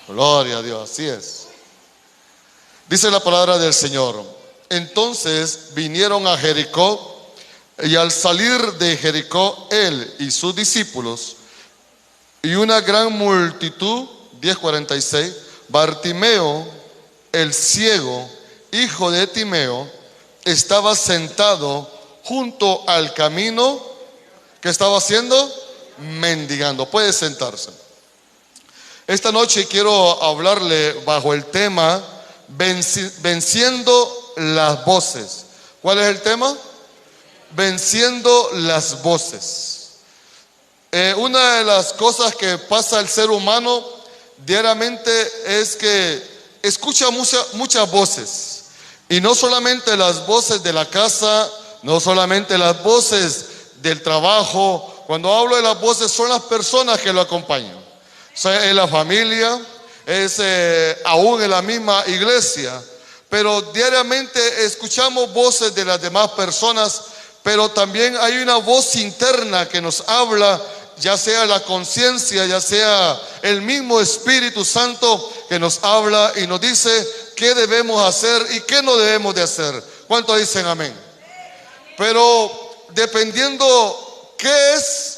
Gloria a Dios, así es. Dice la palabra del Señor: entonces vinieron a Jericó, y al salir de Jericó él y sus discípulos y una gran multitud, 10:46, Bartimeo, el ciego, hijo de Timeo, estaba sentado junto al camino. ¿Qué estaba haciendo? Mendigando. Puede sentarse. Esta noche quiero hablarle bajo el tema venciendo las voces. ¿Cuál es el tema? Venciendo las voces. Una de las cosas que pasa al ser humano diariamente es que escucha muchas voces. Y no solamente las voces de la casa, no solamente las voces del trabajo. Cuando hablo de las voces, son las personas que lo acompañan. O sea, es la familia, es aún en la misma iglesia. Pero diariamente escuchamos voces de las demás personas, pero también hay una voz interna que nos habla, ya sea la conciencia, ya sea el mismo Espíritu Santo que nos habla y nos dice qué debemos hacer y qué no debemos de hacer. ¿Cuántos dicen amén? Pero dependiendo qué es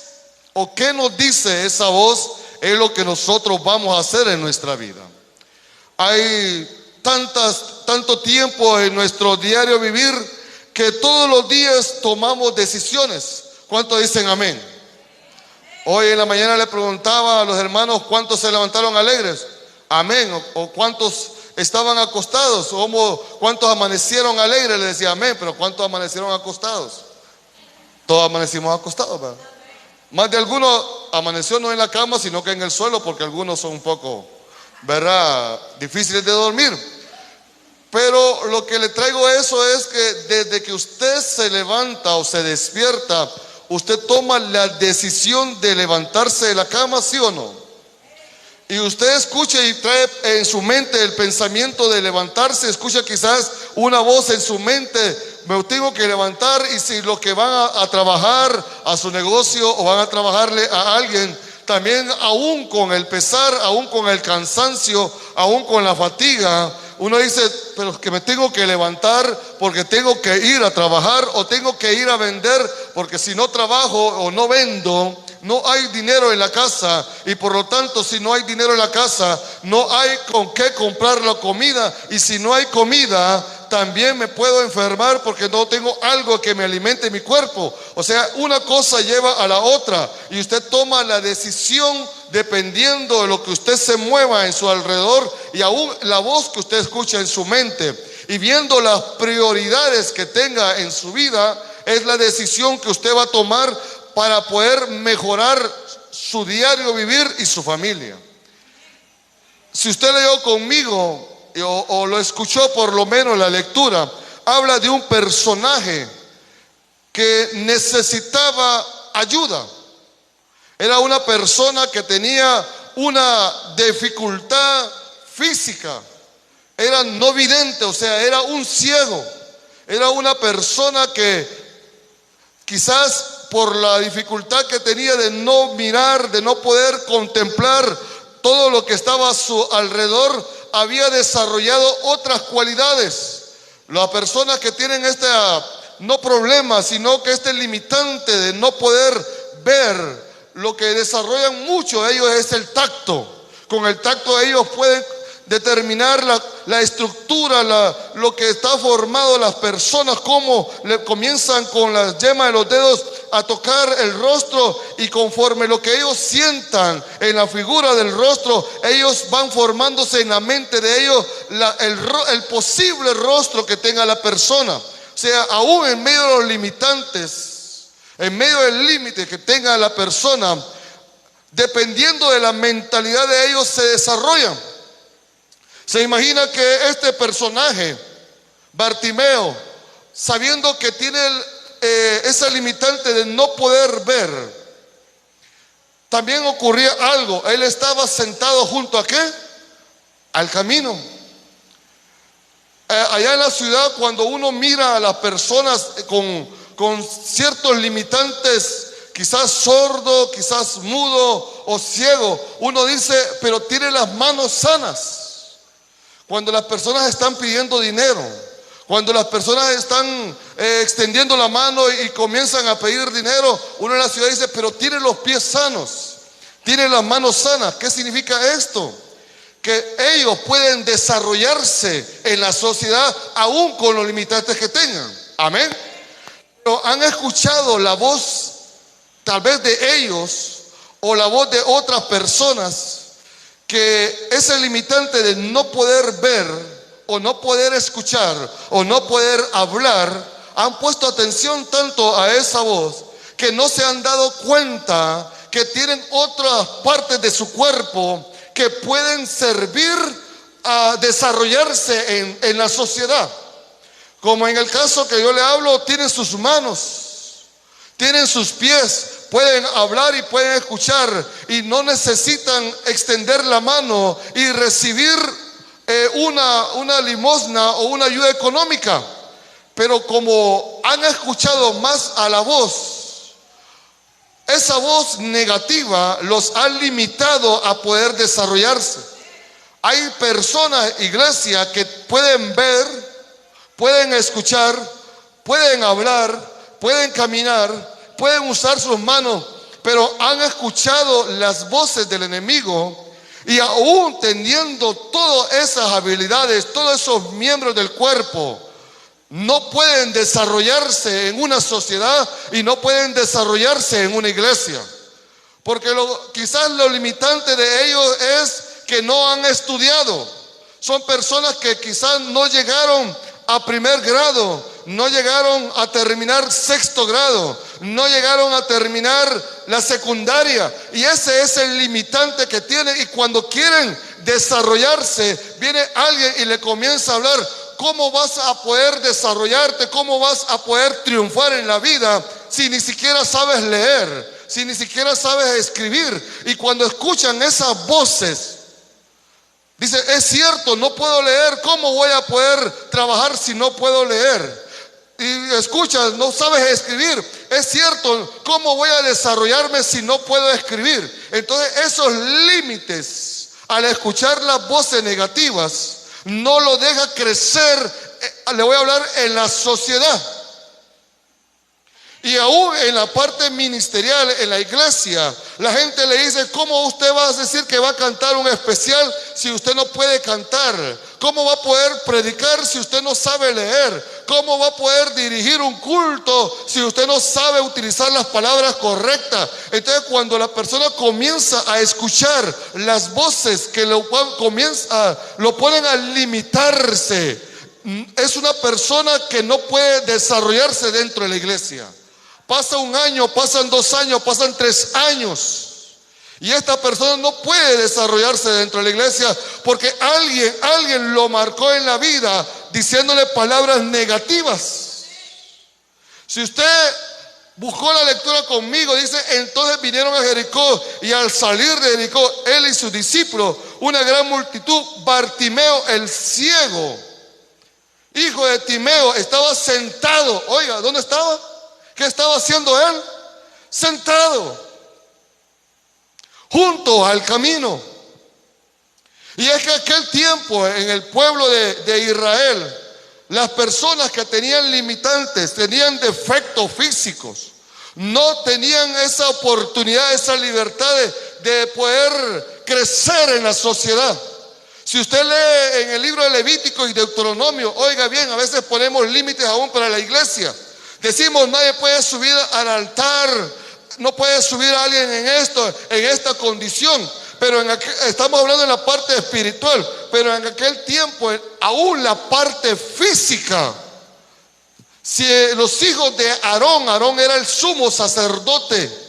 o qué nos dice esa voz, es lo que nosotros vamos a hacer en nuestra vida. Hay tanto tiempo en nuestro diario vivir que todos los días tomamos decisiones. ¿Cuántos dicen amén? Hoy en la mañana le preguntaba a los hermanos cuántos se levantaron alegres. Amén. O cuántos estaban acostados, o cuántos amanecieron alegres. Le decía amén, pero cuántos amanecieron acostados. Todos amanecimos acostados, ¿verdad? Más de algunos amaneció no en la cama, sino que en el suelo, porque algunos son un poco, ¿verdad?, difíciles de dormir. Pero lo que le traigo eso es que desde que usted se levanta o se despierta, usted toma la decisión de levantarse de la cama, ¿sí o no? Y usted escucha y trae en su mente el pensamiento de levantarse, escucha quizás una voz en su mente: me tengo que levantar. Y si los que van a trabajar a su negocio o van a trabajarle a alguien, también aún con el pesar, aún con el cansancio, aún con la fatiga, uno dice: pero que me tengo que levantar porque tengo que ir a trabajar o tengo que ir a vender, porque si no trabajo o no vendo, no hay dinero en la casa, y por lo tanto, si no hay dinero en la casa, no hay con qué comprar la comida, y si no hay comida, también me puedo enfermar porque no tengo algo que me alimente mi cuerpo. O sea, una cosa lleva a la otra, y usted toma la decisión dependiendo de lo que usted se mueva en su alrededor y aún la voz que usted escucha en su mente, y viendo las prioridades que tenga en su vida, es la decisión que usted va a tomar para poder mejorar su diario vivir y su familia. Si usted leyó conmigo o lo escuchó por lo menos la lectura, habla de un personaje que necesitaba ayuda. Era una persona que tenía una dificultad física, era no vidente, o sea, era un ciego. Era una persona que quizás por la dificultad que tenía de no mirar, de no poder contemplar todo lo que estaba a su alrededor, había desarrollado otras cualidades. Las personas que tienen no problema, sino que limitante de no poder ver, lo que desarrollan mucho de ellos es el tacto. Con el tacto ellos pueden determinar la estructura, lo que está formado las personas, cómo le comienzan con las yemas de los dedos a tocar el rostro, y conforme lo que ellos sientan en la figura del rostro, ellos van formándose en la mente de ellos el posible rostro que tenga la persona. O sea, aún en medio de los limitantes, en medio del límite que tenga la persona, dependiendo de la mentalidad de ellos, se desarrollan. Se imagina que este personaje, Bartimeo, sabiendo que tiene esa limitante de no poder ver, también ocurría algo. Él estaba sentado junto a ¿qué? Al camino. Allá en la ciudad, cuando uno mira a las personas con ciertos limitantes quizás sordo, quizás mudo o ciego, uno dice, pero tiene las manos sanas. Cuando las personas están pidiendo dinero, cuando las personas están extendiendo la mano y comienzan a pedir dinero, uno en la ciudad dice, pero tiene los pies sanos, tiene las manos sanas. ¿Qué significa esto? Que ellos pueden desarrollarse en la sociedad aún con los limitantes que tengan. Amén. Pero han escuchado la voz tal vez de ellos o la voz de otras personas, que ese limitante de no poder ver o no poder escuchar o no poder hablar, han puesto atención tanto a esa voz que no se han dado cuenta que tienen otras partes de su cuerpo que pueden servir a desarrollarse en la sociedad. Como en el caso que yo le hablo, tienen sus manos, tienen sus pies, pueden hablar y pueden escuchar y no necesitan extender la mano y recibir una limosna o una ayuda económica. Pero como han escuchado más a la voz, esa voz negativa los ha limitado a poder desarrollarse. Hay personas, iglesia, que pueden ver, pueden escuchar, pueden hablar, pueden caminar, pueden usar sus manos, pero han escuchado las voces del enemigo y aún teniendo todas esas habilidades, todos esos miembros del cuerpo, no pueden desarrollarse en una sociedad y no pueden desarrollarse en una iglesia. Porque quizás lo limitante de ellos es que no han estudiado. Son personas que quizás no llegaron a primer grado, no llegaron a terminar sexto grado, no llegaron a terminar la secundaria, y ese es el limitante que tienen. Y cuando quieren desarrollarse, viene alguien y le comienza a hablar: ¿cómo vas a poder desarrollarte? ¿Cómo vas a poder triunfar en la vida si ni siquiera sabes leer, si ni siquiera sabes escribir? Y cuando escuchan esas voces, dice: es cierto, no puedo leer, ¿cómo voy a poder trabajar si no puedo leer? Y escuchas, no sabes escribir, es cierto, ¿cómo voy a desarrollarme si no puedo escribir? Entonces esos límites, al escuchar las voces negativas, no lo deja crecer. Le voy a hablar en la sociedad. Y aún en la parte ministerial, en la iglesia, la gente le dice: ¿cómo usted va a decir que va a cantar un especial si usted no puede cantar? ¿Cómo va a poder predicar si usted no sabe leer? ¿Cómo va a poder dirigir un culto si usted no sabe utilizar las palabras correctas? Entonces, cuando la persona comienza a escuchar las voces que lo ponen a limitarse, es una persona que no puede desarrollarse dentro de la iglesia. Pasa un año, pasan 2 años, pasan 3 años, y esta persona no puede desarrollarse dentro de la iglesia porque alguien lo marcó en la vida diciéndole palabras negativas. Si usted buscó la lectura conmigo, dice: entonces vinieron a Jericó, y al salir de Jericó, él y sus discípulos, una gran multitud, Bartimeo el ciego, hijo de Timeo, estaba sentado. Oiga, ¿dónde estaba? ¿Qué estaba haciendo él? Sentado junto al camino. Y es que aquel tiempo, en el pueblo de Israel, las personas que tenían limitantes, tenían defectos físicos, no tenían esa oportunidad, esa libertad de poder crecer en la sociedad. Si usted lee en el libro de Levítico y Deuteronomio, oiga bien, a veces ponemos límites aún para la iglesia. Decimos: nadie puede subir al altar, no puede subir a alguien en esta condición. Pero estamos hablando en la parte espiritual. Pero en aquel tiempo, aún la parte física, si los hijos de Aarón era el sumo sacerdote.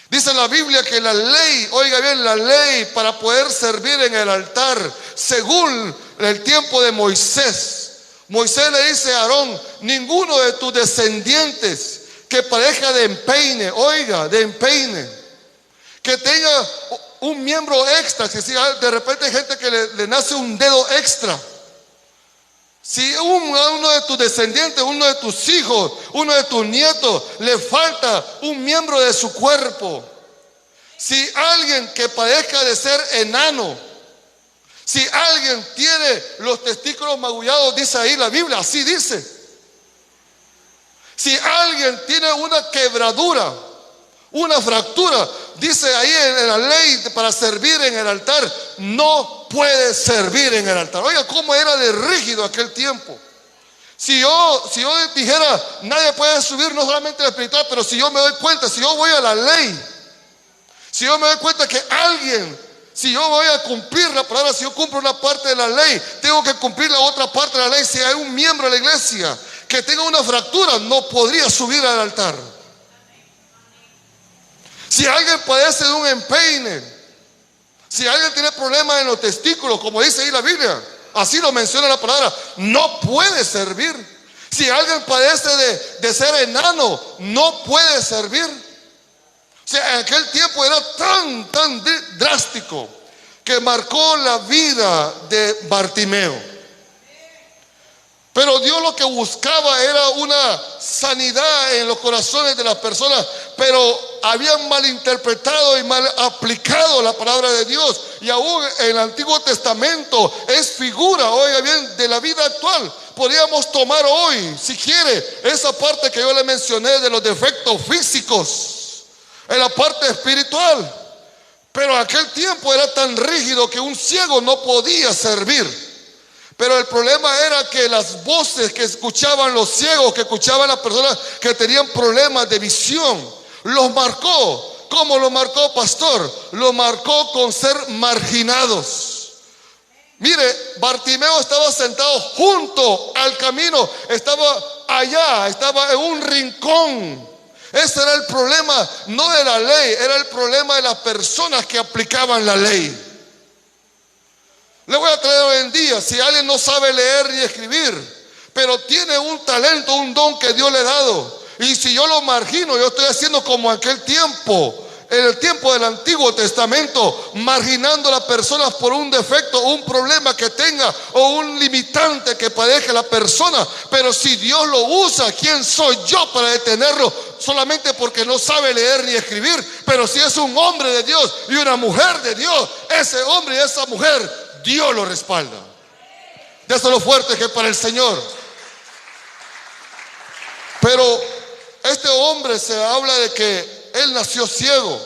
Dice la Biblia que la ley, oiga bien, la ley para poder servir en el altar, según el tiempo de Moisés, Moisés le dice a Aarón: ninguno de tus descendientes que parezca de empeine, oiga, de empeine, que tenga un miembro extra, que si de repente hay gente que le nace un dedo extra, Si a uno de tus descendientes, uno de tus hijos, uno de tus nietos, le falta un miembro de su cuerpo, si alguien que padezca de ser enano, si alguien tiene los testículos magullados, dice ahí la Biblia, así dice. Si alguien tiene una quebradura, una fractura, dice ahí en la ley para servir en el altar, no puede servir en el altar. Oiga, cómo era de rígido aquel tiempo. Si yo dijera, nadie puede subir, no solamente el espiritual, pero si yo me doy cuenta, si yo voy a la ley, si yo me doy cuenta que alguien, si yo voy a cumplir la palabra, si yo cumplo una parte de la ley, tengo que cumplir la otra parte de la ley. Si hay un miembro de la iglesia que tenga una fractura, no podría subir al altar. Si alguien padece de un empeine, si alguien tiene problemas en los testículos, como dice ahí la Biblia, así lo menciona la palabra, no puede servir. Si alguien padece de ser enano, no puede servir. O sea, en aquel tiempo era tan drástico que marcó la vida de Bartimeo. Pero Dios lo que buscaba era una sanidad en los corazones de las personas, pero habían malinterpretado y mal aplicado la palabra de Dios. Y aún en el Antiguo Testamento es figura, oiga bien, de la vida actual. Podríamos tomar hoy, si quiere, esa parte que yo le mencioné de los defectos físicos, en la parte espiritual. Pero aquel tiempo era tan rígido que un ciego no podía servir. Pero el problema era que las voces que escuchaban los ciegos, que escuchaban las personas que tenían problemas de visión, los marcó. ¿Cómo lo marcó, pastor? Lo marcó con ser marginados. Mire, Bartimeo estaba sentado junto al camino, estaba allá, estaba en un rincón. Ese era el problema, no de la ley, era el problema de las personas que aplicaban la ley. Le voy a traer hoy en día, si alguien no sabe leer ni escribir, pero tiene un talento, un don que Dios le ha dado, y si yo lo margino, yo estoy haciendo como aquel tiempo, en el tiempo del Antiguo Testamento, marginando a las personas por un defecto, un problema que tenga o un limitante que padezca la persona. Pero si Dios lo usa, ¿quién soy yo para detenerlo? Solamente porque no sabe leer ni escribir. Pero si es un hombre de Dios y una mujer de Dios, ese hombre y esa mujer, Dios lo respalda. Déselo fuerte que es para el Señor. Pero este hombre, se habla de que él nació ciego.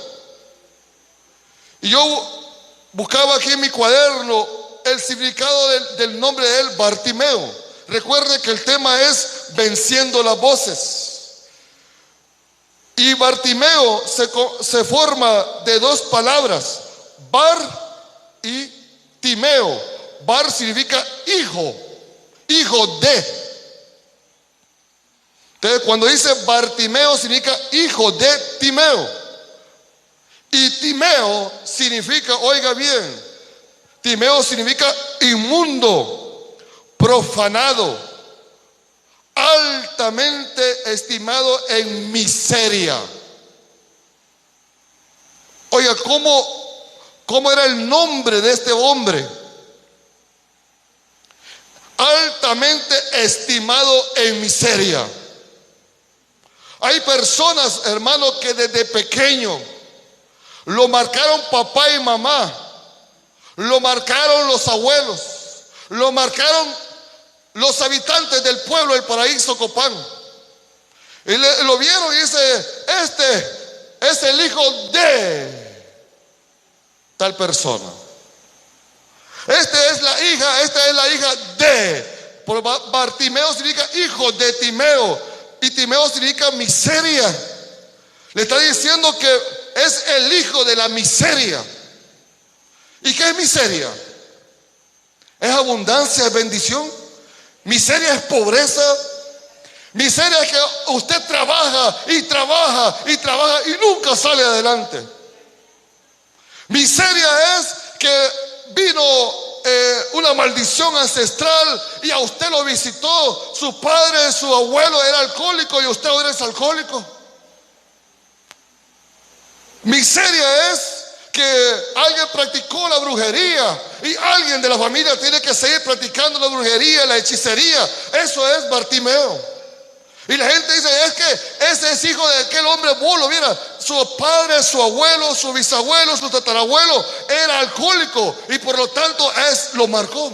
Y yo buscaba aquí en mi cuaderno el significado del nombre de él, Bartimeo. Recuerde que el tema es venciendo las voces. Y Bartimeo se forma de dos palabras, Bar y Timeo. Bar significa hijo, hijo de. Entonces, cuando dice Bartimeo, significa hijo de Timeo. Y Timeo significa, oiga bien, Timeo significa inmundo, profanado, altamente estimado en miseria. Oiga, ¿cómo era el nombre de este hombre? Altamente estimado en miseria. Hay personas, hermanos, que desde pequeño lo marcaron papá y mamá, lo marcaron los abuelos, lo marcaron los habitantes del pueblo del Paraíso Copán. Y lo vieron y dice, este es el hijo de tal persona. Esta es la hija de. Por Bartimeo significa hijo de Timeo. Y Timeo significa miseria. Le está diciendo que es el hijo de la miseria. ¿Y qué es miseria? ¿Es abundancia, es bendición? Miseria es pobreza. Miseria es que usted trabaja y trabaja y trabaja y nunca sale adelante. Miseria es que vino una maldición ancestral y a usted lo visitó. Su padre, su abuelo era alcohólico y usted ahora es alcohólico. Miseria es que alguien practicó la brujería y alguien de la familia tiene que seguir practicando la brujería, la hechicería. Eso es Bartimeo. Y la gente dice, es que ese es hijo de aquel hombre bolo. Mira, su padre, su abuelo, su bisabuelo, su tatarabuelo era alcohólico y por lo tanto lo marcó.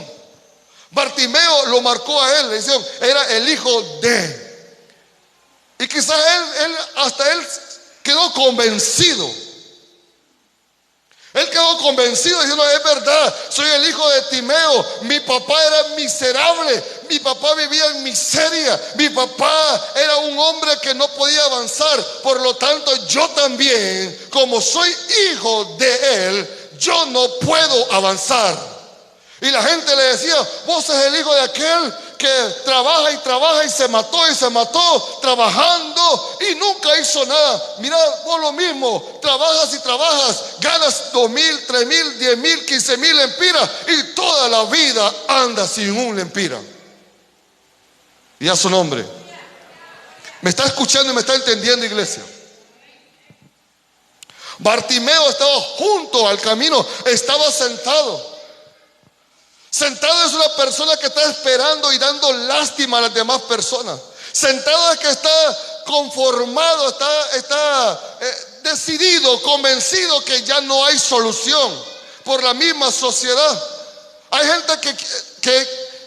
Bartimeo lo marcó a él, le decían, era el hijo de. Y quizás hasta él quedó convencido. Él quedó convencido diciendo, es verdad, soy el hijo de Timeo, mi papá era miserable, mi papá vivía en miseria, mi papá era un hombre que no podía avanzar, por lo tanto yo también, como soy hijo de él, yo no puedo avanzar. Y la gente le decía, vos sos el hijo de aquel que trabaja y se mató trabajando y nunca hizo nada. Mira, vos lo mismo, trabajas y trabajas, ganas 2,000, 3,000, 10,000, 15,000 lempiras y toda la vida andas sin un lempira. Y a su nombre. ¿Me está escuchando y me está entendiendo, iglesia? Bartimeo estaba junto al camino, estaba sentado. Sentado es una persona que está esperando y dando lástima a las demás personas. Sentado es que está conformado, está decidido, convencido que ya no hay solución por la misma sociedad. Hay gente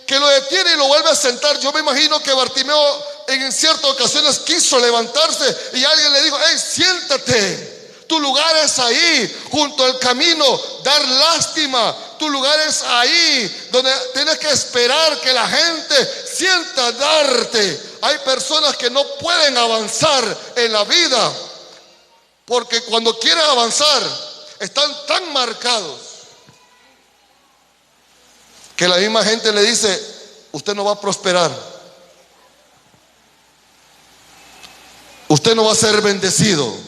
que lo detiene y lo vuelve a sentar. Yo me imagino que Bartimeo en ciertas ocasiones quiso levantarse y alguien le dijo, hey, siéntate. Tu lugar es ahí, junto al camino, dar lástima. Tu lugar es ahí, donde tienes que esperar que la gente sienta darte. Hay personas que no pueden avanzar en la vida, porque cuando quieren avanzar, están tan marcados, que la misma gente le dice, usted no va a prosperar. Usted no va a ser bendecido.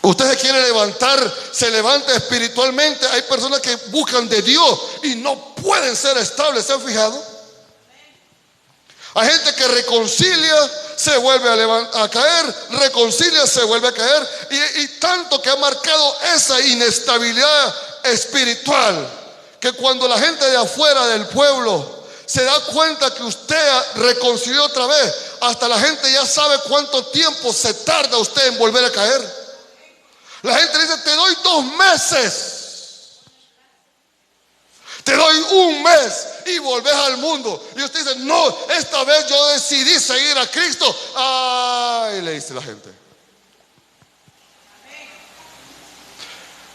Usted se quiere levantar, se levanta espiritualmente. Hay personas que buscan de Dios y no pueden ser estables. ¿Se han fijado? Hay gente que reconcilia, se vuelve a caer, reconcilia, se vuelve a caer. Y tanto que ha marcado esa inestabilidad espiritual, que cuando la gente de afuera del pueblo se da cuenta que usted reconcilió otra vez, hasta la gente ya sabe cuánto tiempo se tarda usted en volver a caer. La gente dice, te doy 2 meses, te doy 1 mes y volvés al mundo. Y usted dice, no, esta vez yo decidí seguir a Cristo. Ay, le dice la gente.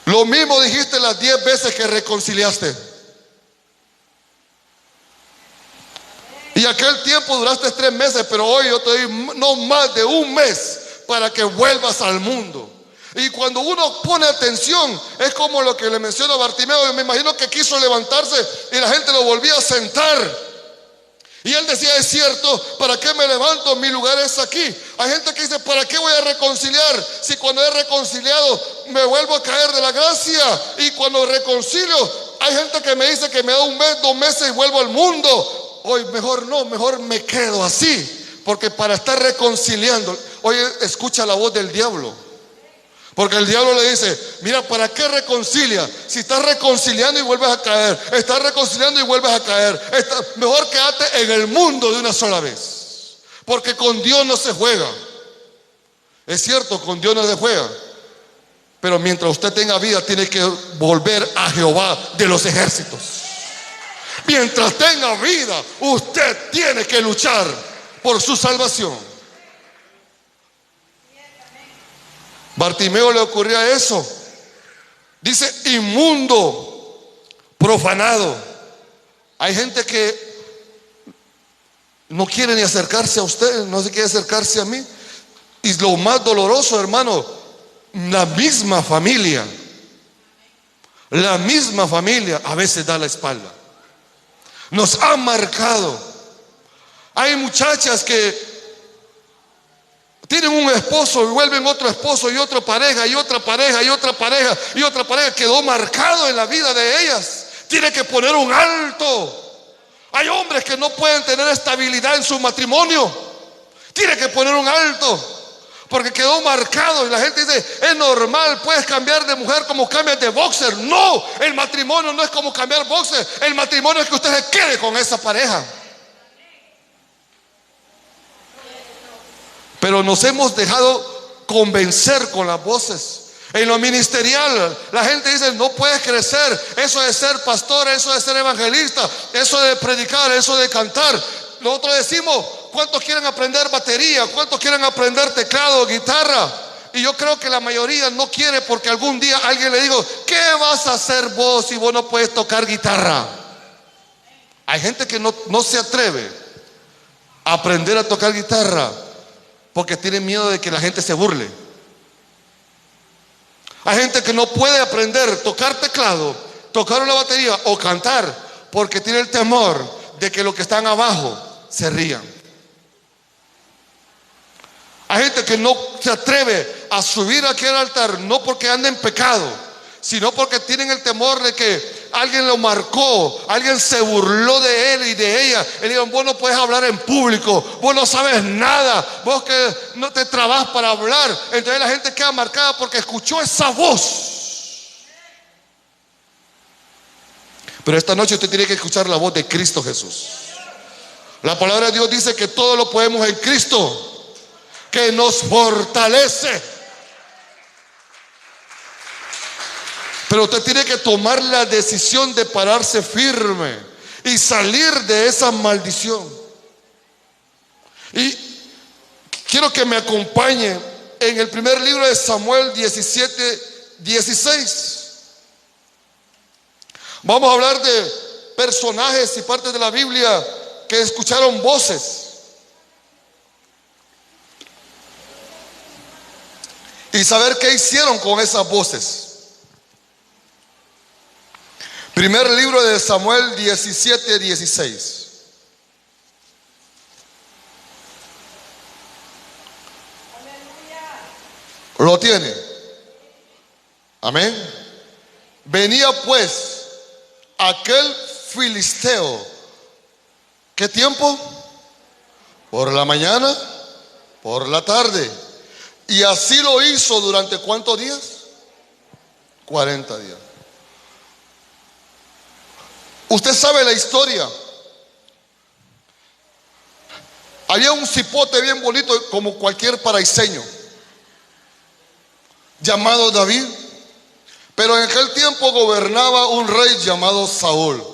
Lo mismo dijiste las 10 veces que reconciliaste. Y aquel tiempo duraste 3 meses, pero hoy yo te doy no más de 1 mes para que vuelvas al mundo. Y cuando uno pone atención, es como lo que le menciono a Bartimeo. Yo me imagino que quiso levantarse y la gente lo volvía a sentar. Y él decía, es cierto, ¿para qué me levanto? Mi lugar es aquí. Hay gente que dice, ¿para qué voy a reconciliar? Si cuando he reconciliado me vuelvo a caer de la gracia. Y cuando reconcilio, hay gente que me dice que me da 1 mes, 2 meses y vuelvo al mundo. Hoy mejor no, mejor me quedo así. Porque para estar reconciliando, hoy escucha la voz del diablo. Porque el diablo le dice, mira, ¿para qué reconcilia? Si estás reconciliando y vuelves a caer, estás reconciliando y vuelves a caer, mejor quédate en el mundo de una sola vez. Porque con Dios no se juega. Es cierto, con Dios no se juega. Pero mientras usted tenga vida, tiene que volver a Jehová de los ejércitos. Mientras tenga vida, usted tiene que luchar por su salvación. Bartimeo le ocurría eso. Dice, inmundo, profanado. Hay gente que no quiere ni acercarse a usted, no se quiere acercarse a mí. Y lo más doloroso, hermano, la misma familia a veces da la espalda. Nos ha marcado. Hay muchachas que tienen un esposo y vuelven otro esposo y otra pareja y otra pareja y otra pareja y otra pareja. Quedó marcado en la vida de ellas. Tiene que poner un alto. Hay hombres que no pueden tener estabilidad en su matrimonio. Tiene que poner un alto. porque quedó marcado. Y la gente dice, es normal, puedes cambiar de mujer como cambias de boxer. No, el matrimonio no es como cambiar boxer. El matrimonio es que usted se quede con esa pareja. Pero nos hemos dejado convencer con las voces. En lo ministerial, la gente dice, no puedes crecer. Eso de ser pastor, eso de ser evangelista, eso de predicar, eso de cantar. Nosotros decimos, ¿cuántos quieren aprender batería? ¿Cuántos quieren aprender teclado, guitarra? Y yo creo que la mayoría no quiere, porque algún día alguien le dijo, ¿qué vas a hacer vos si vos no puedes tocar guitarra? Hay gente que no se atreve a aprender a tocar guitarra porque tiene miedo de que la gente se burle. Hay gente que no puede aprender a tocar teclado, tocar una batería o cantar porque tiene el temor de que los que están abajo se rían. Hay gente que no se atreve a subir aquí al altar, no porque anda en pecado, sino porque tienen el temor de que alguien lo marcó, alguien se burló de él y de ella. Y le digan, vos no puedes hablar en público, vos no sabes nada, vos que no te trabas para hablar. Entonces la gente queda marcada porque escuchó esa voz. Pero esta noche usted tiene que escuchar la voz de Cristo Jesús. La palabra de Dios dice que todo lo podemos en Cristo, que nos fortalece. Pero usted tiene que tomar la decisión de pararse firme y salir de esa maldición. Y quiero que me acompañe en el primer libro de Samuel 17:16. Vamos a hablar de personajes y partes de la Biblia que escucharon voces y saber qué hicieron con esas voces. Primer libro de Samuel 17:16. ¿Lo tiene? Amén. Venía pues aquel filisteo. ¿Qué tiempo? Por la mañana, por la tarde. Y así lo hizo durante ¿cuántos días? 40 días. Usted sabe la historia. Había un cipote bien bonito, como cualquier paraiseño, llamado David. Pero en aquel tiempo gobernaba un rey llamado Saúl.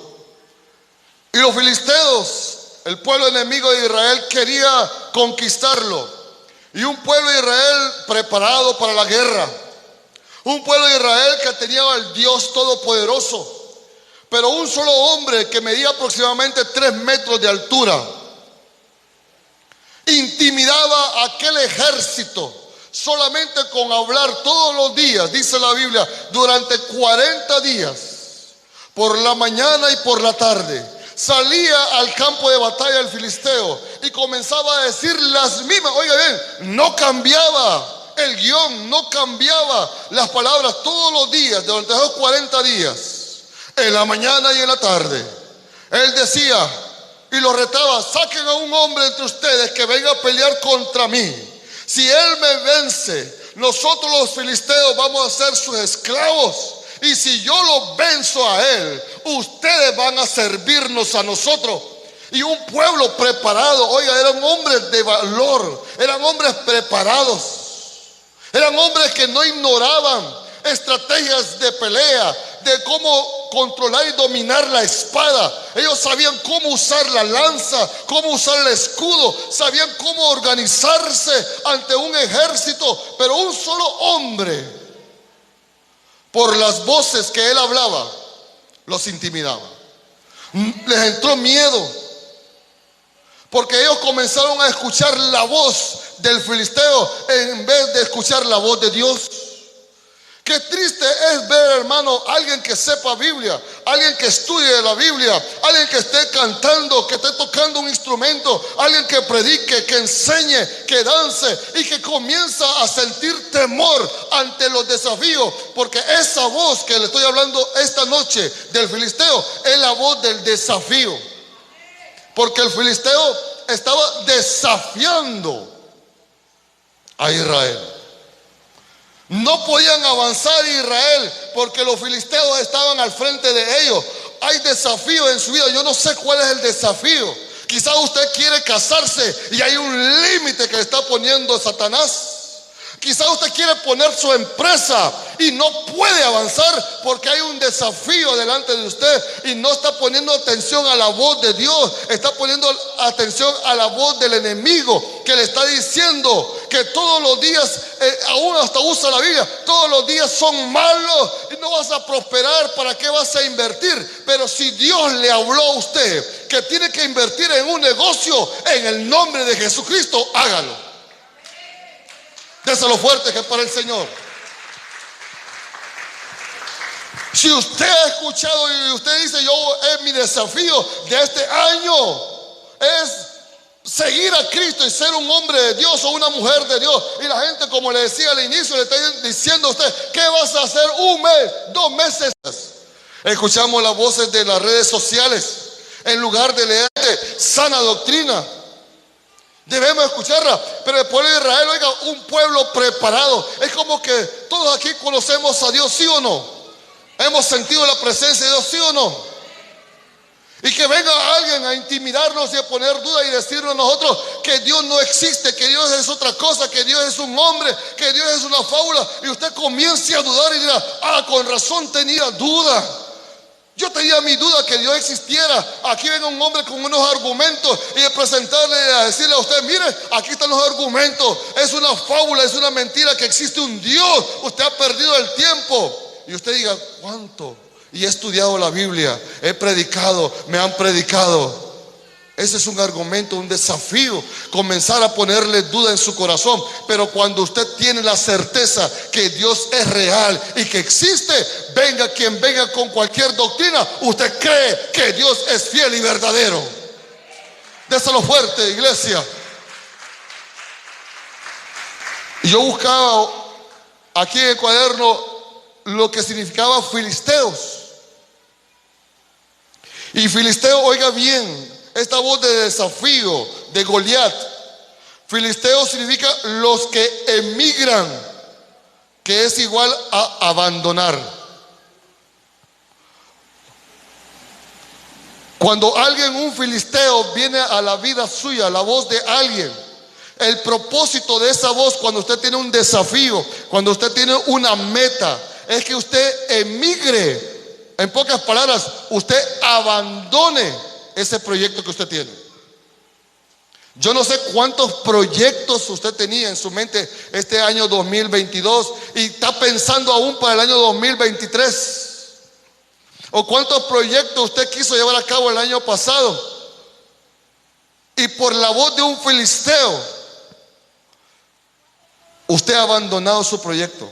Y los filisteos, el pueblo enemigo de Israel, quería conquistarlo. Y un pueblo de Israel preparado para la guerra. Un pueblo de Israel que tenía al Dios Todopoderoso. Pero un solo hombre que medía aproximadamente 3 metros de altura intimidaba a aquel ejército solamente con hablar todos los días, dice la Biblia, durante 40 días, por la mañana y por la tarde. Salía al campo de batalla el filisteo y comenzaba a decir las mismas. Oiga bien, no cambiaba el guión, no cambiaba las palabras todos los días, durante esos 40 días. En la mañana y en la tarde, él decía y lo retaba: saquen a un hombre entre ustedes que venga a pelear contra mí. Si él me vence, nosotros los filisteos vamos a ser sus esclavos. Y si yo lo venzo a él, ustedes van a servirnos a nosotros. Y un pueblo preparado, oiga, eran hombres de valor, eran hombres preparados, eran hombres que no ignoraban estrategias de pelea, de cómo controlar y dominar la espada. Ellos sabían cómo usar la lanza, cómo usar el escudo, sabían cómo organizarse ante un ejército. Pero un solo hombre, por las voces que él hablaba, los intimidaba. Les entró miedo, porque ellos comenzaron a escuchar la voz del filisteo en vez de escuchar la voz de Dios. Qué triste es ver, hermano, alguien que sepa Biblia, alguien que estudie la Biblia, alguien que esté cantando, que esté tocando un instrumento, alguien que predique, que enseñe, que dance y que comienza a sentir temor ante los desafíos, porque esa voz que le estoy hablando esta noche del filisteo es la voz del desafío, porque el filisteo estaba desafiando a Israel. No podían avanzar Israel porque los filisteos estaban al frente de ellos. Hay desafío en su vida. Yo no sé cuál es el desafío. Quizás usted quiere casarse y hay un límite que le está poniendo Satanás. Quizás usted quiere poner su empresa y no puede avanzar porque hay un desafío delante de usted y no está poniendo atención a la voz de Dios. Está poniendo atención a la voz del enemigo que le está diciendo que todos los días, aún hasta usa la Biblia, todos los días son malos y no vas a prosperar. ¿Para qué vas a invertir? Pero si Dios le habló a usted que tiene que invertir en un negocio, en el nombre de Jesucristo, hágalo. Déselo fuerte que es para el Señor. Si usted ha escuchado y usted dice, mi desafío de este año es seguir a Cristo y ser un hombre de Dios o una mujer de Dios, y la gente, como le decía al inicio, le está diciendo a usted, ¿qué vas a hacer? 1 mes, 2 meses. Escuchamos las voces de las redes sociales en lugar de leer sana doctrina. Debemos escucharla. Pero el pueblo de Israel, oiga, un pueblo preparado. Es como que todos aquí conocemos a Dios, ¿sí o no? Hemos sentido la presencia de Dios, ¿sí o no? Y que venga alguien a intimidarnos y a poner duda y decirnos a nosotros que Dios no existe, que Dios es otra cosa, que Dios es un hombre, que Dios es una fábula. Y usted comience a dudar y dirá, con razón tenía duda. Yo tenía mi duda que Dios existiera. Aquí venga un hombre con unos argumentos y de presentarle, a decirle a usted, mire, aquí están los argumentos. Es una fábula, es una mentira que existe un Dios. Usted ha perdido el tiempo. Y usted diga, ¿cuánto? Y he estudiado la Biblia, he predicado, me han predicado. Ese es un argumento, un desafío, comenzar a ponerle duda en su corazón. Pero cuando usted tiene la certeza que Dios es real y que existe, venga quien venga con cualquier doctrina, usted cree que Dios es fiel y verdadero. Déselo fuerte, iglesia. Y yo buscaba aquí en el cuaderno lo que significaba filisteos. Y filisteo, oiga bien, esta voz de desafío de Goliat. Filisteo significa los que emigran, que es igual a abandonar. Cuando alguien, un filisteo, viene a la vida suya, la voz de alguien, el propósito de esa voz, cuando usted tiene un desafío, cuando usted tiene una meta, es que usted emigre. En pocas palabras, usted abandone ese proyecto que usted tiene. Yo no sé cuántos proyectos usted tenía en su mente este año 2022 y está pensando aún para el año 2023. O cuántos proyectos usted quiso llevar a cabo el año pasado y por la voz de un filisteo usted ha abandonado su proyecto.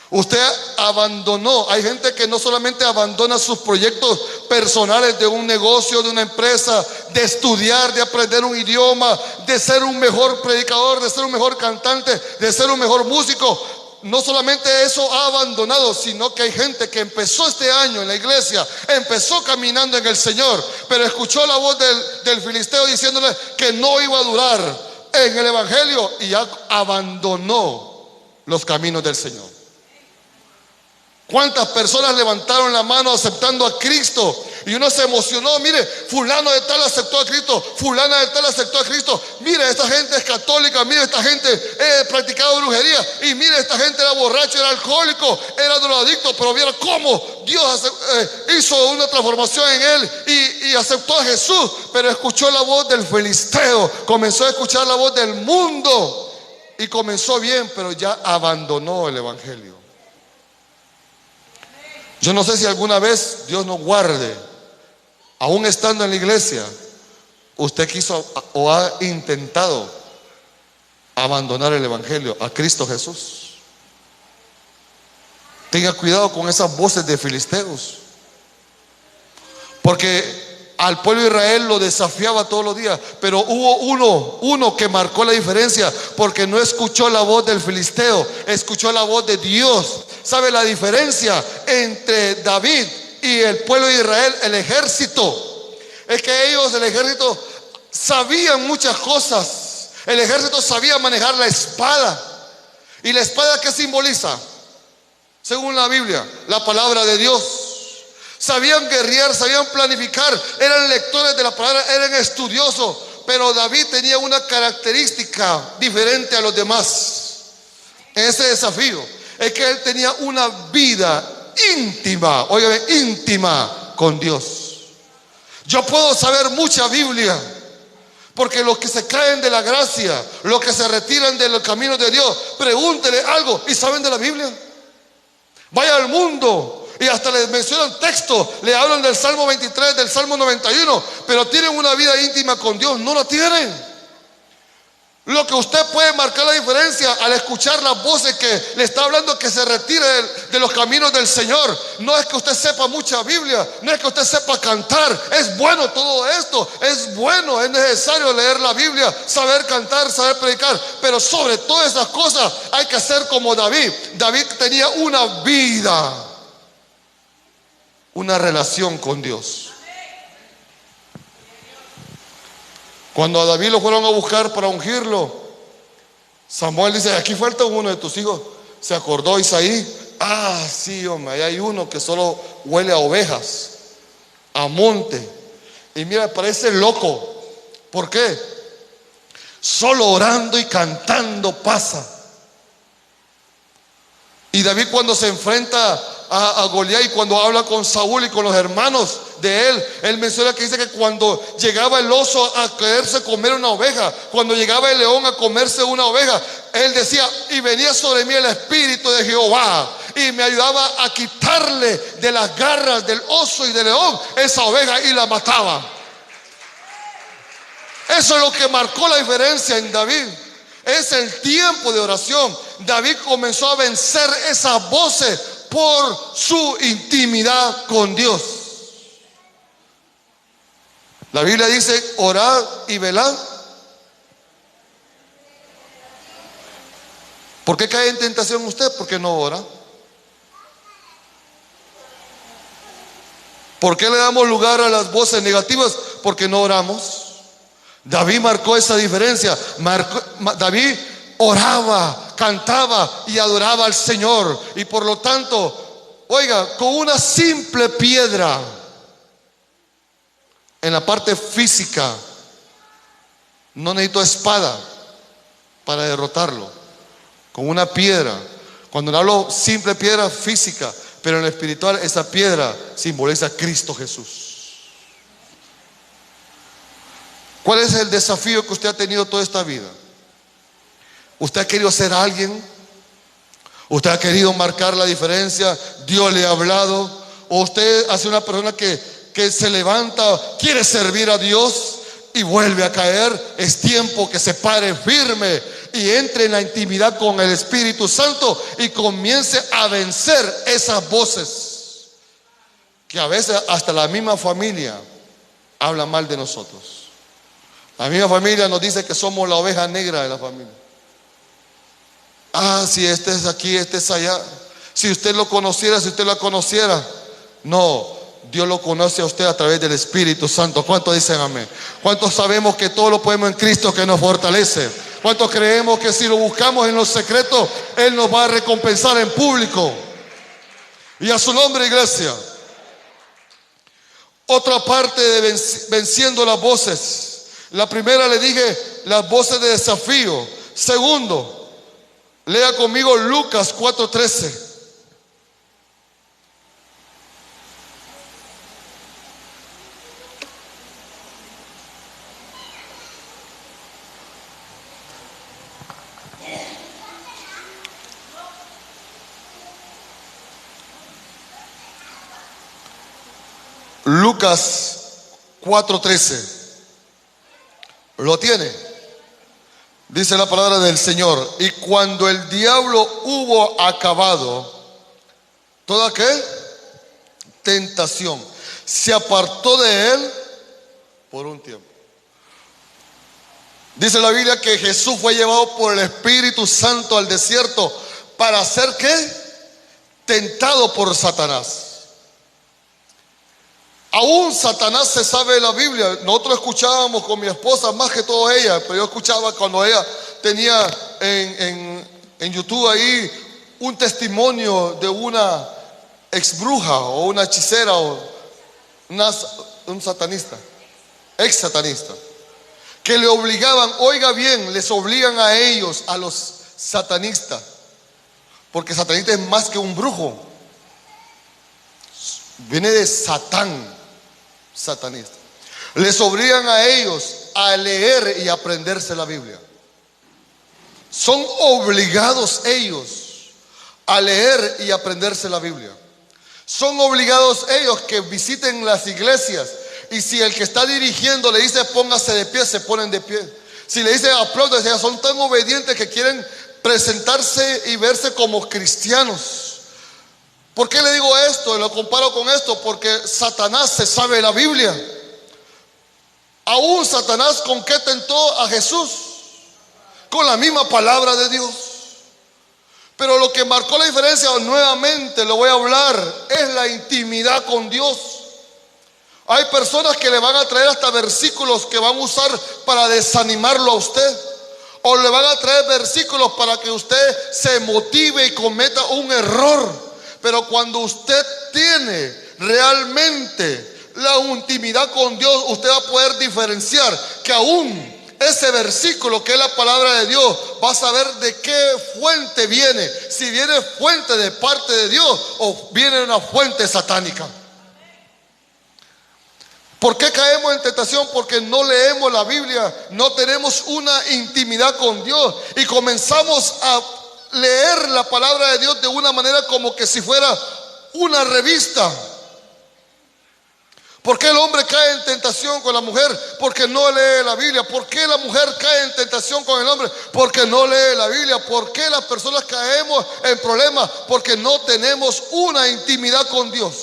Usted abandonó. Hay gente que no solamente abandona sus proyectos personales de un negocio, de una empresa, de estudiar, de aprender un idioma, de ser un mejor predicador, de ser un mejor cantante, de ser un mejor músico. No solamente eso ha abandonado, sino que hay gente que empezó este año en la iglesia, empezó caminando en el Señor, pero escuchó la voz del filisteo diciéndole que no iba a durar en el evangelio y ya abandonó los caminos del Señor. ¿Cuántas personas levantaron la mano aceptando a Cristo? Y uno se emocionó, mire, fulano de tal aceptó a Cristo, fulana de tal aceptó a Cristo. Mire, esta gente es católica, mire, esta gente practicaba brujería. Y mire, esta gente era borracho, era alcohólico, era drogadicto. Pero viera cómo Dios hizo una transformación en él y aceptó a Jesús. Pero escuchó la voz del filisteo, comenzó a escuchar la voz del mundo. Y comenzó bien, pero ya abandonó el evangelio. Yo no sé si alguna vez, Dios nos guarde, aún estando en la iglesia, usted quiso o ha intentado abandonar el evangelio a Cristo Jesús. Tenga cuidado con esas voces de filisteos, porque al pueblo de Israel lo desafiaba todos los días, pero hubo uno que marcó la diferencia, porque no escuchó la voz del filisteo, escuchó la voz de Dios. ¿Sabe la diferencia entre David y el pueblo de Israel? El ejército. Es que ellos, el ejército, sabían muchas cosas. El ejército sabía manejar la espada. ¿Y la espada qué simboliza? Según la Biblia, la palabra de Dios. Sabían guerrear, sabían planificar, eran lectores de la palabra, eran estudiosos. Pero David tenía una característica diferente a los demás. Ese desafío es que él tenía una vida íntima, óigame, íntima con Dios. Yo puedo saber mucha Biblia, porque los que se caen de la gracia, los que se retiran de los caminos de Dios, pregúntele algo y saben de la Biblia. Vaya al mundo y hasta les mencionan textos, le hablan del Salmo 23, del Salmo 91, pero tienen una vida íntima con Dios, no la tienen. Lo que usted puede marcar la diferencia al escuchar las voces que le está hablando que se retire de los caminos del Señor, no es que usted sepa mucha Biblia, no es que usted sepa cantar. Es bueno todo esto, es bueno, es necesario leer la Biblia, saber cantar, saber predicar, pero sobre todas esas cosas hay que ser como David. David tenía una vida, una relación con Dios. Cuando a David lo fueron a buscar para ungirlo, Samuel dice: aquí falta uno de tus hijos. Se acordó Isaí: ah, sí, hombre, ahí hay uno que solo huele a ovejas, a monte. Y mira, parece loco. ¿Por qué? Solo orando y cantando pasa. Y David, cuando se enfrenta a Goliat y cuando habla con Saúl y con los hermanos de él menciona que dice que cuando llegaba el oso a quererse comer una oveja, cuando llegaba el león a comerse una oveja, él decía: y venía sobre mí el espíritu de Jehová y me ayudaba a quitarle de las garras del oso y del león esa oveja y la mataba. Eso es lo que marcó la diferencia en David. Es el tiempo de oración. David comenzó a vencer esas voces por su intimidad con Dios. La Biblia dice: orad y velad. ¿Por qué cae en tentación usted? Porque no ora. ¿Por qué le damos lugar a las voces negativas? Porque no oramos. David marcó esa diferencia. David oraba, cantaba y adoraba al Señor. Y por lo tanto, oiga, con una simple piedra, en la parte física, no necesito espada para derrotarlo. Con una piedra, cuando hablo simple piedra física, pero en lo espiritual, esa piedra simboliza a Cristo Jesús. ¿Cuál es el desafío que usted ha tenido toda esta vida? ¿Usted ha querido ser alguien? ¿Usted ha querido marcar la diferencia? ¿Dios le ha hablado? ¿O usted ha sido una persona que se levanta, quiere servir a Dios y vuelve a caer? Es tiempo que se pare firme y entre en la intimidad con el Espíritu Santo y comience a vencer esas voces que a veces hasta la misma familia habla mal de nosotros. La misma familia nos dice que somos la oveja negra de la familia. Ah, si este es aquí, este es allá. Si usted lo conociera, si usted la conociera. No, Dios lo conoce a usted a través del Espíritu Santo. ¿Cuántos dicen amén? ¿Cuántos sabemos que todo lo podemos en Cristo que nos fortalece? ¿Cuántos creemos que si lo buscamos en los secretos, Él nos va a recompensar en público? Y a su nombre, iglesia. Otra parte de venciendo las voces. La primera le dije, las voces de desafío. Segundo, lea conmigo Lucas 4:13. Lucas 4:13. ¿Lo tiene? Dice la palabra del Señor: y cuando el diablo hubo acabado toda ¿qué? Tentación, se apartó de él por un tiempo. Dice la Biblia que Jesús fue llevado por el Espíritu Santo al desierto para ser ¿qué? Tentado por Satanás. Aún Satanás se sabe la Biblia. Nosotros escuchábamos con mi esposa, más que todo ella, pero yo escuchaba cuando ella tenía en YouTube ahí un testimonio de una ex bruja o una hechicera o un satanista, ex satanista, que le obligaban, oiga bien, les obligan a ellos, a los satanistas, porque satanista es más que un brujo, viene de Satán, satanista. Les obligan a ellos a leer y aprenderse la Biblia. Son obligados ellos a leer y aprenderse la Biblia. Son obligados ellos que visiten las iglesias. Y si el que está dirigiendo le dice póngase de pie, se ponen de pie. Si le dice aplaudan, son tan obedientes que quieren presentarse y verse como cristianos. ¿Por qué le digo esto? Lo comparo con esto, porque Satanás se sabe la Biblia. Aún Satanás, ¿con qué tentó a Jesús? Con la misma palabra de Dios. Pero lo que marcó la diferencia, nuevamente lo voy a hablar, es la intimidad con Dios. Hay personas que le van a traer hasta versículos que van a usar para desanimarlo a usted. O le van a traer versículos para que usted se motive y cometa un error. Pero cuando usted tiene realmente la intimidad con Dios, usted va a poder diferenciar que aún ese versículo que es la palabra de Dios, va a saber de qué fuente viene. Si viene fuente de parte de Dios o viene una fuente satánica. ¿Por qué caemos en tentación? Porque no leemos la Biblia, no tenemos una intimidad con Dios y comenzamos a leer la palabra de Dios de una manera como que si fuera una revista. ¿Por qué el hombre cae en tentación con la mujer? Porque no lee la Biblia. ¿Por qué la mujer cae en tentación con el hombre? Porque no lee la Biblia. ¿Por qué las personas caemos en problemas? Porque no tenemos una intimidad con Dios.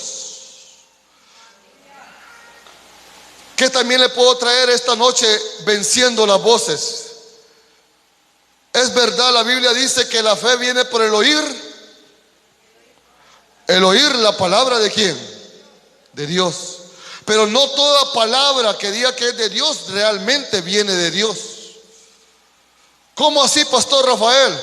¿Qué también le puedo traer esta noche? Venciendo las voces. Es verdad, la Biblia dice que la fe viene por el oír. El oír la palabra ¿de quién? De Dios. Pero no toda palabra que diga que es de Dios realmente viene de Dios. ¿Cómo así, Pastor Rafael?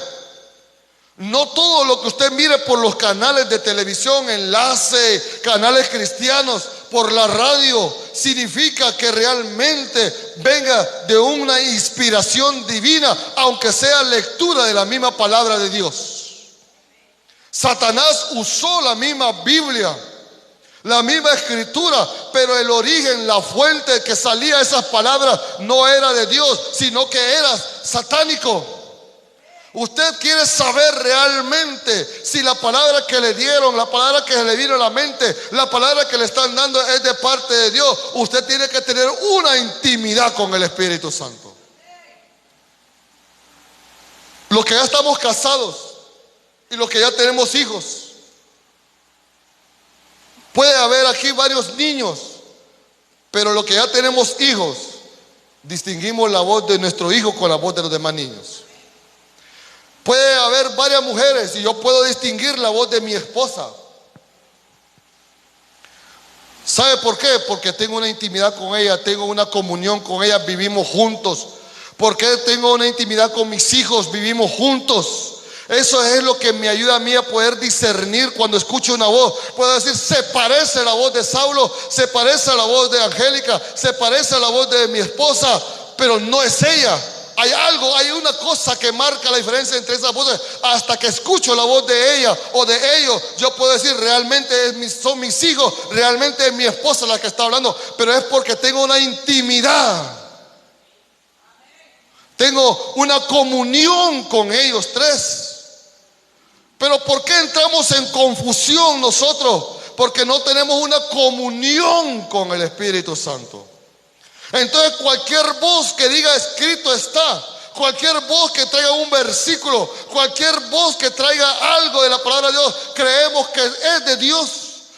No todo lo que usted mire por los canales de televisión, enlace, canales cristianos, por la radio, significa que realmente venga de una inspiración divina, aunque sea lectura de la misma palabra de Dios. Satanás usó la misma Biblia, la misma escritura, pero el origen, la fuente que salía de esas palabras no era de Dios, sino que era satánico. Usted quiere saber realmente si la palabra que le dieron, la palabra que le vino a la mente, la palabra que le están dando es de parte de Dios. Usted tiene que tener una intimidad con el Espíritu Santo. Los que ya estamos casados y los que ya tenemos hijos, puede haber aquí varios niños, pero los que ya tenemos hijos, distinguimos la voz de nuestro hijo con la voz de los demás niños. Puede haber varias mujeres y yo puedo distinguir la voz de mi esposa. ¿Sabe por qué? Porque tengo una intimidad con ella, tengo una comunión con ella, vivimos juntos. ¿Por qué tengo una intimidad con mis hijos? Vivimos juntos. Eso es lo que me ayuda a mí a poder discernir cuando escucho una voz. Puedo decir, se parece a la voz de Saulo, se parece a la voz de Angélica, se parece a la voz de mi esposa, pero no es ella. Hay algo, hay una cosa que marca la diferencia entre esas voces. Hasta que escucho la voz de ella o de ellos, yo puedo decir, realmente son mis hijos, realmente es mi esposa la que está hablando. Pero es porque tengo una intimidad, tengo una comunión con ellos tres. Pero ¿por qué entramos en confusión nosotros? Porque no tenemos una comunión con el Espíritu Santo. Entonces cualquier voz que diga escrito está, cualquier voz que traiga un versículo, cualquier voz que traiga algo de la palabra de Dios, creemos que es de Dios.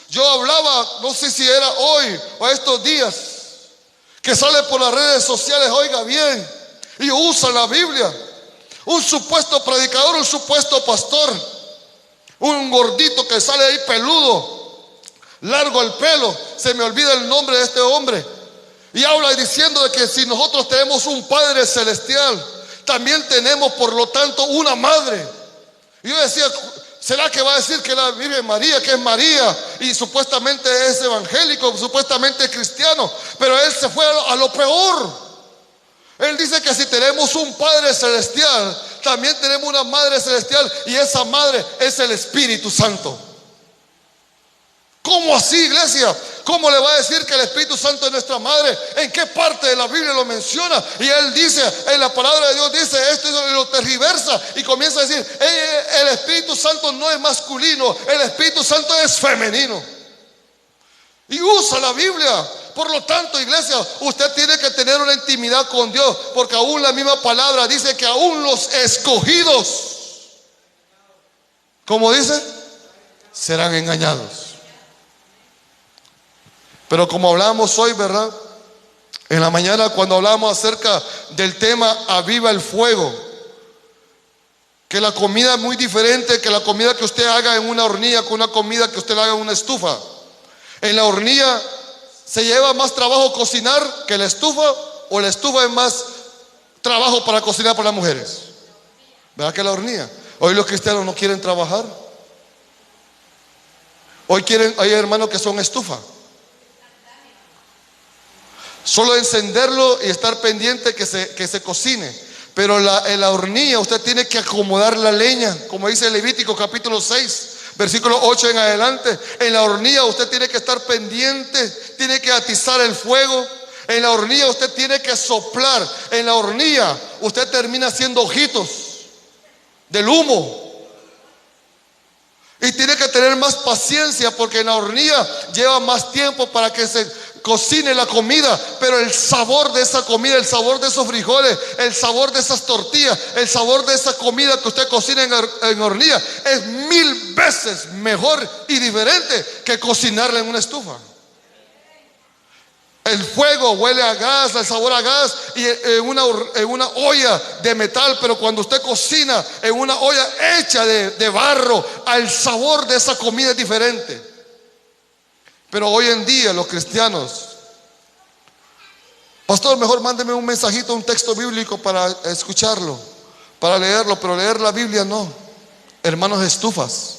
Yo hablaba, no sé si era hoy o estos días, que sale por las redes sociales, oiga bien, y usa la Biblia. Un supuesto predicador, un supuesto pastor, un gordito que sale ahí peludo, largo el pelo, se me olvida el nombre de este hombre. Y habla diciendo de que si nosotros tenemos un Padre celestial, también tenemos por lo tanto una madre. Y yo decía, ¿será que va a decir que la Virgen María, que es María, y supuestamente es evangélico, supuestamente es cristiano? Pero él se fue a lo peor. Él dice que si tenemos un Padre celestial, también tenemos una Madre celestial, y esa Madre es el Espíritu Santo. ¿Cómo así, iglesia? ¿Cómo le va a decir que el Espíritu Santo es nuestra madre? ¿En qué parte de la Biblia lo menciona? Y él dice, en la palabra de Dios dice esto y lo tergiversa y comienza a decir, el Espíritu Santo no es masculino, el Espíritu Santo es femenino. Y usa la Biblia. Por lo tanto, iglesia, usted tiene que tener una intimidad con Dios, porque aún la misma palabra dice que aún los escogidos, ¿cómo dice? Serán engañados. Pero como hablábamos hoy, ¿verdad? En la mañana cuando hablamos acerca del tema aviva el fuego, que la comida es muy diferente que la comida que usted haga en una hornilla con una comida que usted haga en una estufa. En la hornilla se lleva más trabajo cocinar que la estufa, o la estufa es más trabajo para cocinar para las mujeres. ¿Verdad que la hornilla? Hoy los cristianos no quieren trabajar. Hoy hay hermanos que son estufa. Solo encenderlo y estar pendiente que se cocine. Pero en la hornilla usted tiene que acomodar la leña, como dice Levítico capítulo 6, versículo 8 en adelante. En la hornilla usted tiene que estar pendiente, tiene que atizar el fuego. En la hornilla usted tiene que soplar. En la hornilla usted termina haciendo ojitos del humo. Y tiene que tener más paciencia, porque en la hornilla lleva más tiempo para que se cocine la comida. Pero el sabor de esa comida, el sabor de esos frijoles, el sabor de esas tortillas, el sabor de esa comida que usted cocina en hornilla es 1000 veces mejor y diferente que cocinarla en una estufa. El fuego huele a gas, el sabor a gas, y en una olla de metal. Pero cuando usted cocina en una olla hecha de barro, el sabor de esa comida es diferente. Pero hoy en día los cristianos, pastor, mejor mándeme un mensajito, un texto bíblico para escucharlo, para leerlo, pero leer la Biblia no. Hermanos, estufas.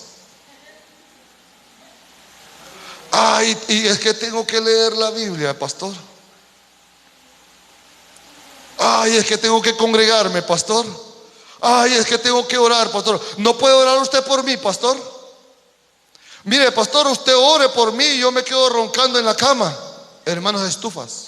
Ay, y es que tengo que leer la Biblia, pastor. Ay, es que tengo que congregarme, pastor. Ay, es que tengo que orar, pastor. ¿No puede orar usted por mí, pastor? Mire, pastor, usted ore por mí y yo me quedo roncando en la cama. Hermanos, estufas.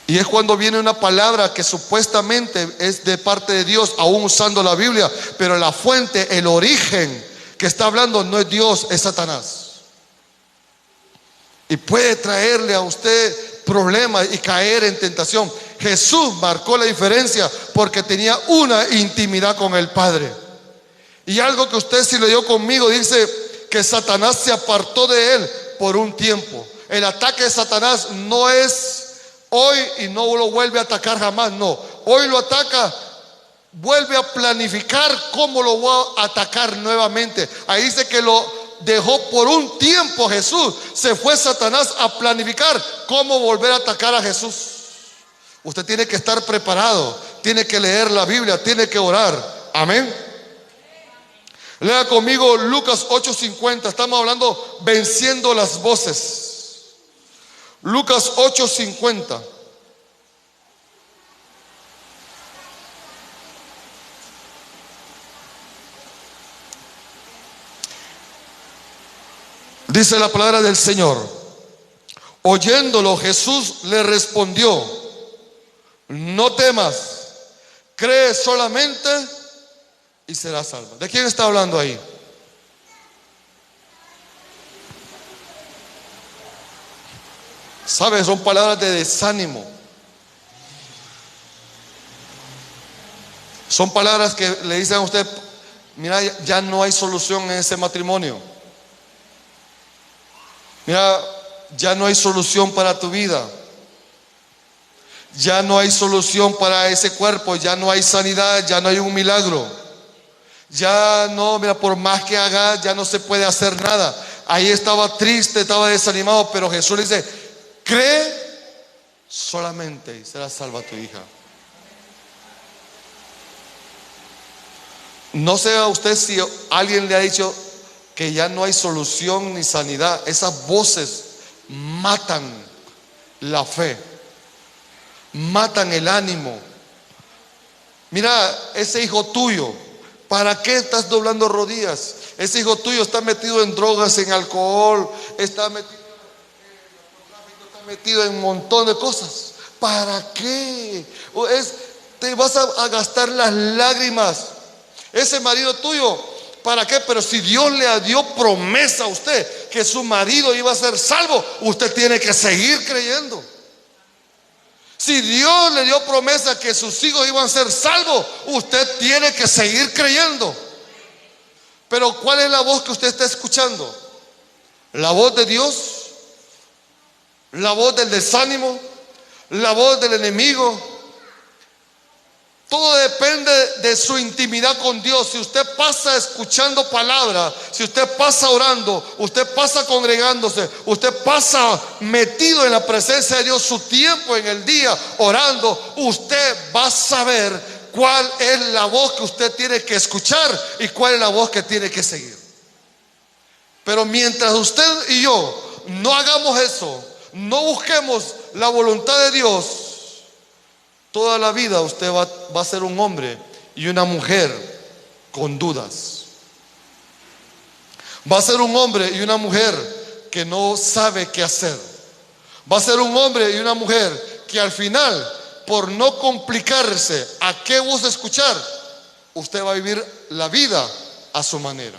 Y es cuando viene una palabra que supuestamente es de parte de Dios, aún usando la Biblia, pero la fuente, el origen que está hablando no es Dios, es Satanás. Y puede traerle a usted problemas y caer en tentación. Jesús marcó la diferencia porque tenía una intimidad con el Padre. Y algo que usted si leyó conmigo dice que Satanás se apartó de él por un tiempo. El ataque de Satanás no es hoy y no lo vuelve a atacar jamás, no. Hoy lo ataca, vuelve a planificar cómo lo va a atacar nuevamente. Ahí dice que lo dejó por un tiempo Jesús. Se fue Satanás a planificar cómo volver a atacar a Jesús. Usted tiene que estar preparado, tiene que leer la Biblia, tiene que orar. Amén. Lea conmigo Lucas 8:50. Estamos hablando venciendo las voces. Lucas 8:50. Dice la palabra del Señor. Oyéndolo, Jesús le respondió: no temas, cree solamente y serás salvo. ¿De quién está hablando ahí? ¿Sabes? Son palabras de desánimo. Son palabras que le dicen a usted: mira, ya no hay solución en ese matrimonio. Mira, ya no hay solución para tu vida. Ya no hay solución para ese cuerpo. Ya no hay sanidad, ya no hay un milagro. Ya no, mira, por más que haga, ya no se puede hacer nada. Ahí estaba triste, estaba desanimado, pero Jesús le dice: cree solamente y será salva tu hija. No sé a usted si alguien le ha dicho que ya no hay solución ni sanidad. Esas voces matan la fe, matan el ánimo. Mira, ese hijo tuyo, ¿para qué estás doblando rodillas? Ese hijo tuyo está metido en drogas, en alcohol, está metido en un montón de cosas. ¿Para qué? Te vas a gastar las lágrimas. Ese marido tuyo, ¿para qué? Pero si Dios le dio promesa a usted que su marido iba a ser salvo, usted tiene que seguir creyendo. Si Dios le dio promesa que sus hijos iban a ser salvos, usted tiene que seguir creyendo. Pero ¿cuál es la voz que usted está escuchando? ¿La voz de Dios? ¿La voz del desánimo? ¿La voz del enemigo? Todo depende de su intimidad con Dios. Si usted pasa escuchando palabra, si usted pasa orando, usted pasa congregándose, usted pasa metido en la presencia de Dios, su tiempo en el día orando, usted va a saber cuál es la voz que usted tiene que escuchar y cuál es la voz que tiene que seguir. Pero mientras usted y yo no hagamos eso, no busquemos la voluntad de Dios, toda la vida usted va a ser un hombre y una mujer con dudas. Va a ser un hombre y una mujer que no sabe qué hacer. Va a ser un hombre y una mujer que al final, por no complicarse a qué voz escuchar, usted va a vivir la vida a su manera.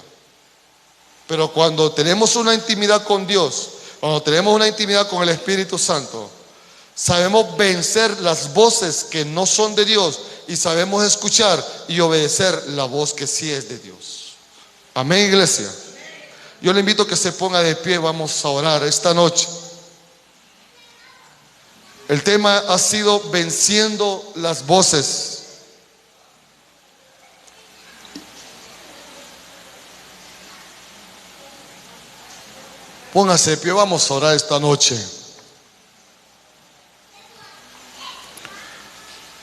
Pero cuando tenemos una intimidad con Dios, cuando tenemos una intimidad con el Espíritu Santo, sabemos vencer las voces que no son de Dios y sabemos escuchar y obedecer la voz que sí es de Dios. Amén, iglesia. Yo le invito a que se ponga de pie. Vamos a orar esta noche. El tema ha sido venciendo las voces. Póngase de pie, vamos a orar esta noche.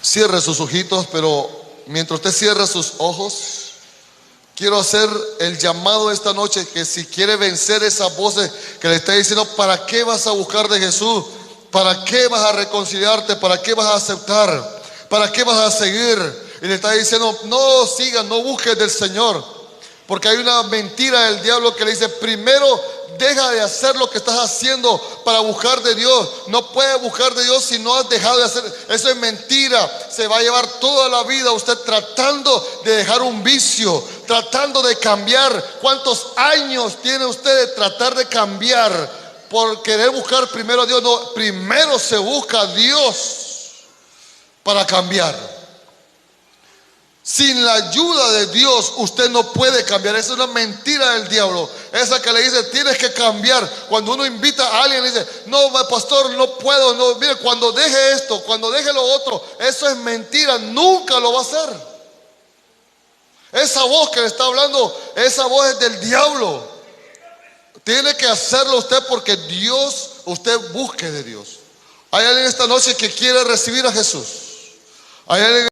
Cierre sus ojitos, pero mientras usted cierra sus ojos, quiero hacer el llamado esta noche que si quiere vencer esas voces que le está diciendo: ¿para qué vas a buscar de Jesús? ¿Para qué vas a reconciliarte? ¿Para qué vas a aceptar? ¿Para qué vas a seguir? Y le está diciendo: no sigas, no busques del Señor. Porque hay una mentira del diablo que le dice: primero deja de hacer lo que estás haciendo para buscar de Dios. No puedes buscar de Dios si no has dejado de hacer. Eso es mentira. Se va a llevar toda la vida usted tratando de dejar un vicio, tratando de cambiar. ¿Cuántos años tiene usted de tratar de cambiar por querer buscar primero a Dios? No, primero se busca a Dios para cambiar. Sin la ayuda de Dios usted no puede cambiar. Esa es una mentira del diablo. Esa que le dice: tienes que cambiar. Cuando uno invita a alguien y le dice: no, pastor, no puedo. No, mire, cuando deje esto, cuando deje lo otro, eso es mentira. Nunca lo va a hacer. Esa voz que le está hablando, esa voz es del diablo. Tiene que hacerlo usted porque Dios, usted busque de Dios. Hay alguien esta noche que quiere recibir a Jesús. Hay alguien